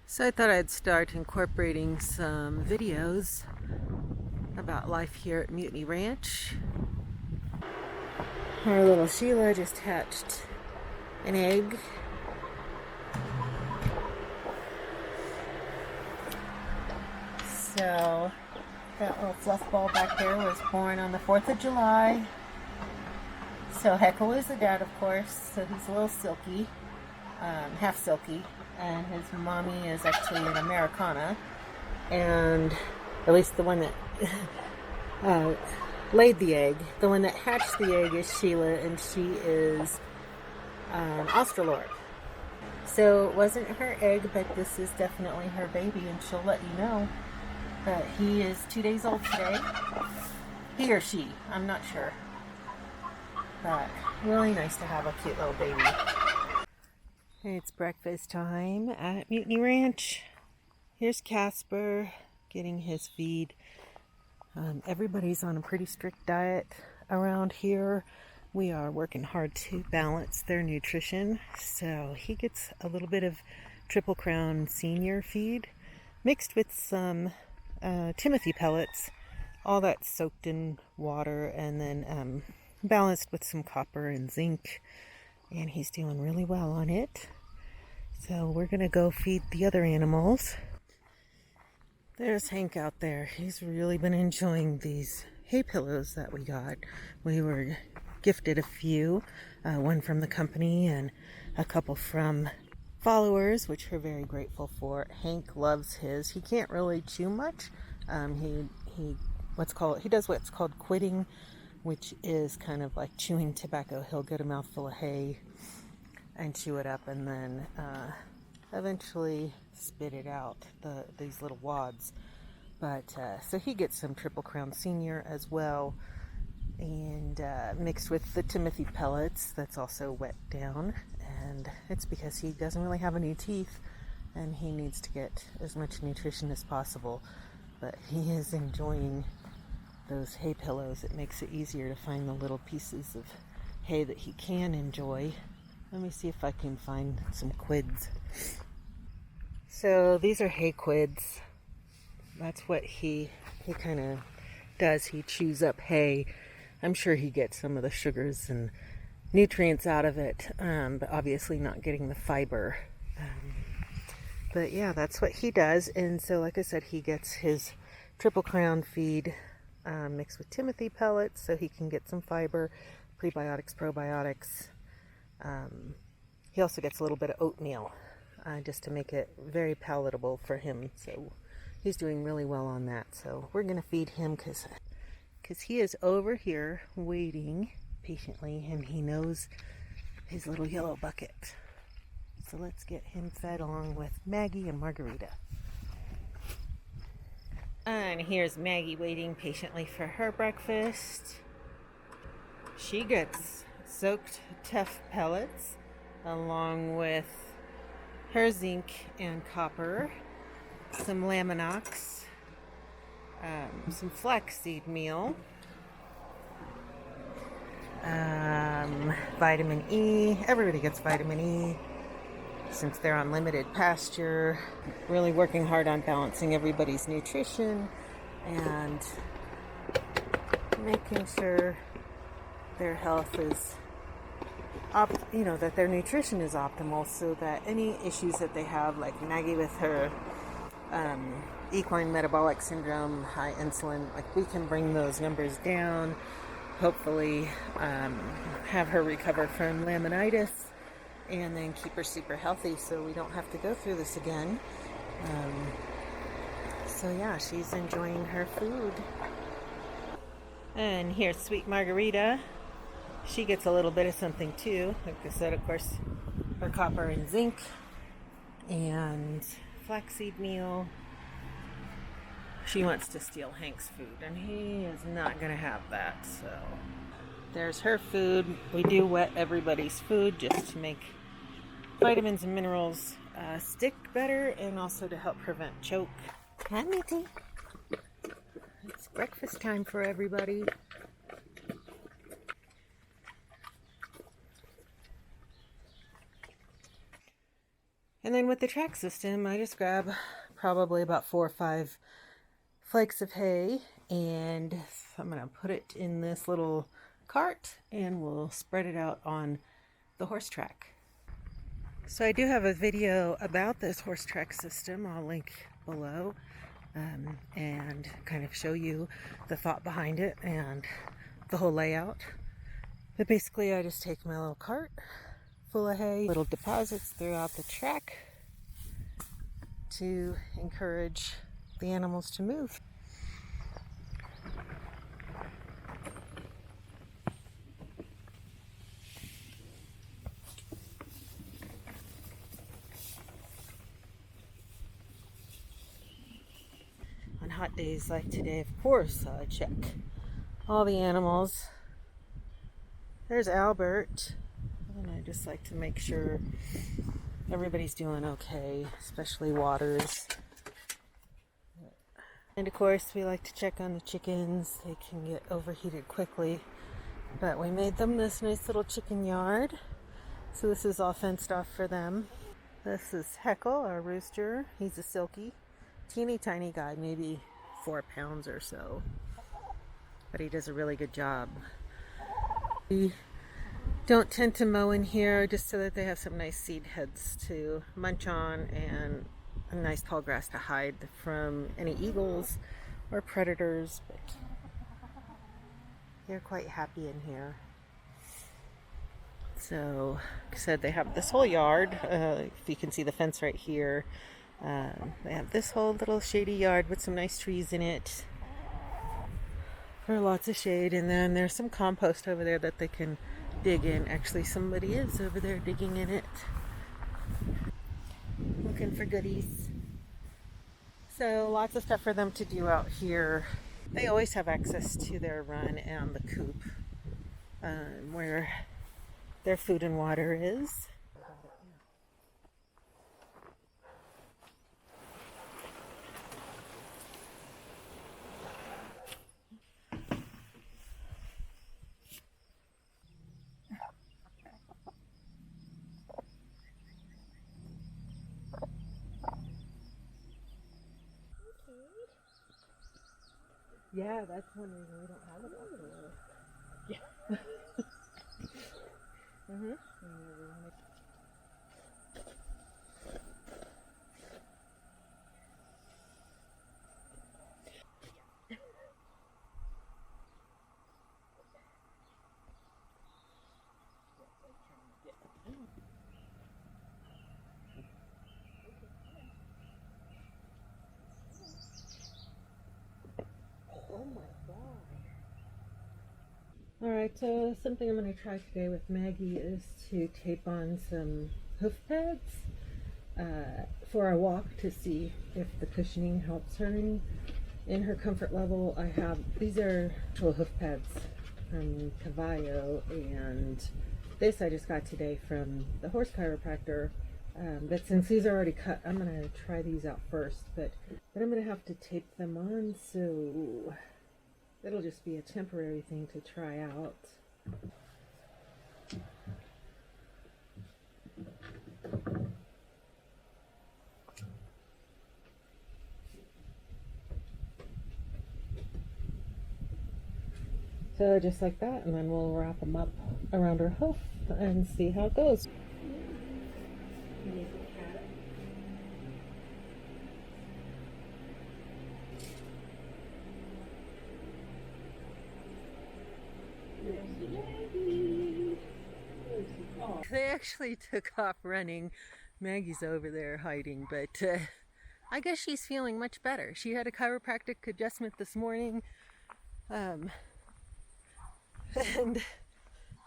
So I thought I'd start incorporating some videos about life here at Mutiny Ranch. Our little Sheila just hatched an egg. So that little fluff ball back there was born on the 4th of July. So Heckle is the dad, of course, so he's a little silky, half silky, and his mommy is actually an Americana, and at least the one that laid the egg. The one that hatched the egg is Sheila, and she is Australorp. So it wasn't her egg, but this is definitely her baby, and she'll let you know. But he is 2 days old today. He or she, I'm not sure. But really nice to have a cute little baby. It's breakfast time at Mutiny Ranch. Here's Casper getting his feed. Everybody's on a pretty strict diet around here. We are working hard to balance their nutrition. So he gets a little bit of Triple Crown Senior feed mixed with some Timothy pellets. All that's soaked in water and then balanced with some copper and zinc. And he's doing really well on it. So we're going to go feed the other animals. There's Hank out there. He's really been enjoying these hay pillows that we got. We were gifted a few, one from the company and a couple from followers, which we're very grateful for. Hank loves his. He can't really chew much. He does what's called quitting, which is kind of like chewing tobacco. He'll get a mouthful of hay and chew it up and then eventually spit it out, these little wads. But so he gets some Triple Crown Senior as well, and mixed with the Timothy pellets that's also wet down. And it's because he doesn't really have any teeth and he needs to get as much nutrition as possible. But he is enjoying those hay pillows. It makes it easier to find the little pieces of hay that he can enjoy. Let me see if I can find some quids. So these are hay quids. That's what he kind of does. He chews up hay. I'm sure he gets some of the sugars and nutrients out of it, but obviously not getting the fiber. But yeah, that's what he does. And so like I said, he gets his Triple Crown feed mixed with Timothy pellets so he can get some fiber, prebiotics, probiotics. He also gets a little bit of oatmeal just to make it very palatable for him. So he's doing really well on that. So we're going to feed him because he is over here waiting patiently and he knows his little yellow bucket. So let's get him fed along with Maggie and Margarita. And here's Maggie waiting patiently for her breakfast. She gets soaked tough pellets along with her zinc and copper, some Laminox, some flaxseed meal, vitamin E. Everybody gets vitamin E since they're on limited pasture. Really working hard on balancing everybody's nutrition and making sure their health is that their nutrition is optimal, so that any issues that they have, like Maggie with her equine metabolic syndrome, high insulin, like we can bring those numbers down, hopefully have her recover from laminitis, and then keep her super healthy so we don't have to go through this again. So yeah, she's enjoying her food. And here's sweet Margarita. She gets a little bit of something too. Like I said, of course, her copper and zinc and flaxseed meal. She wants to steal Hank's food, and he is not going to have that. So there's her food. We do wet everybody's food just to make vitamins and minerals stick better, and also to help prevent choke. Hi, Mitty. It's breakfast time for everybody. And then with the track system, I just grab probably about 4 or 5 flakes of hay, and I'm going to put it in this little cart and we'll spread it out on the horse track. So I do have a video about this horse track system. I'll link below and kind of show you the thought behind it and the whole layout. But basically I just take my little cart full of hay, little deposits throughout the track to encourage the animals to move. On hot days like today, of course, I check all the animals. There's Albert, and I just like to make sure everybody's doing okay, especially Waters. And of course, we like to check on the chickens. They can get overheated quickly, but we made them this nice little chicken yard. So this is all fenced off for them. This is Heckle, our rooster. He's a silky, teeny tiny guy, maybe 4 pounds or so, but he does a really good job. We don't tend to mow in here just so that they have some nice seed heads to munch on and a nice tall grass to hide from any eagles or predators, but they're quite happy in here. So, like I said, they have this whole yard. If you can see the fence right here, they have this whole little shady yard with some nice trees in it for lots of shade. And then there's some compost over there that they can dig in. Actually, somebody is over there digging in it, looking for goodies. So lots of stuff for them to do out here. They always have access to their run and the coop, where their food and water is. Yeah, that's one reason we don't have it out there. Yeah. Oh my God. Alright, so something I'm going to try today with Maggie is to tape on some hoof pads for our walk to see if the cushioning helps her in her comfort level. I have, these are actual hoof pads from Cavallo, and this I just got today from the horse chiropractor. But since these are already cut, I'm going to try these out first, but then I'm going to have to tape them on, so it'll just be a temporary thing to try out. So just like that, and then we'll wrap them up around her hoof and see how it goes. They actually took off running. Maggie's over there hiding, but I guess she's feeling much better. She had a chiropractic adjustment this morning, and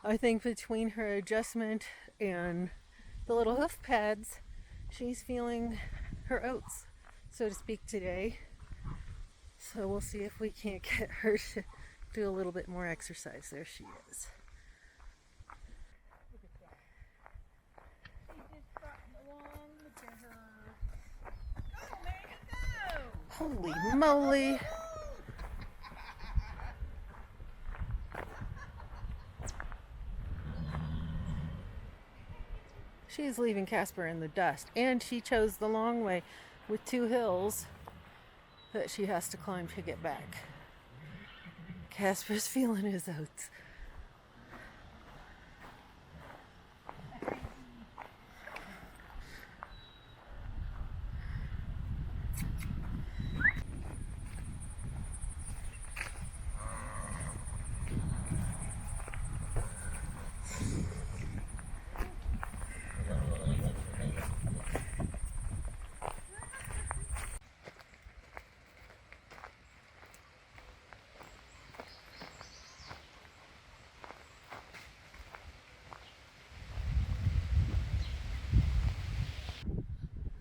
I think between her adjustment and the little hoof pads, she's feeling her oats, so to speak, today. So we'll see if we can't get her to do a little bit more exercise. There she is. Holy moly! She's leaving Casper in the dust, and she chose the long way with 2 hills that she has to climb to get back. Casper's feeling his oats.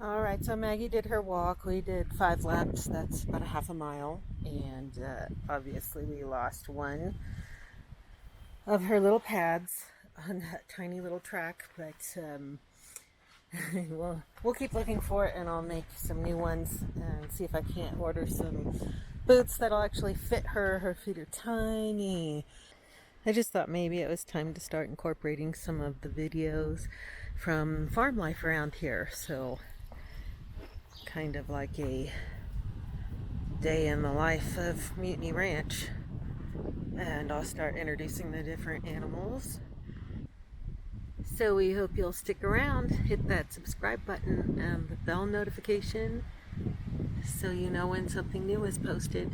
All right, so Maggie did her walk. We did 5 laps. That's about a half a mile. And obviously we lost one of her little pads on that tiny little track. But we'll keep looking for it, and I'll make some new ones and see if I can't order some boots that'll actually fit her. Her feet are tiny. I just thought maybe it was time to start incorporating some of the videos from farm life around here. So kind of like a day in the life of Mutiny Ranch, and I'll start introducing the different animals. So we hope you'll stick around, hit that subscribe button and the bell notification so you know when something new is posted.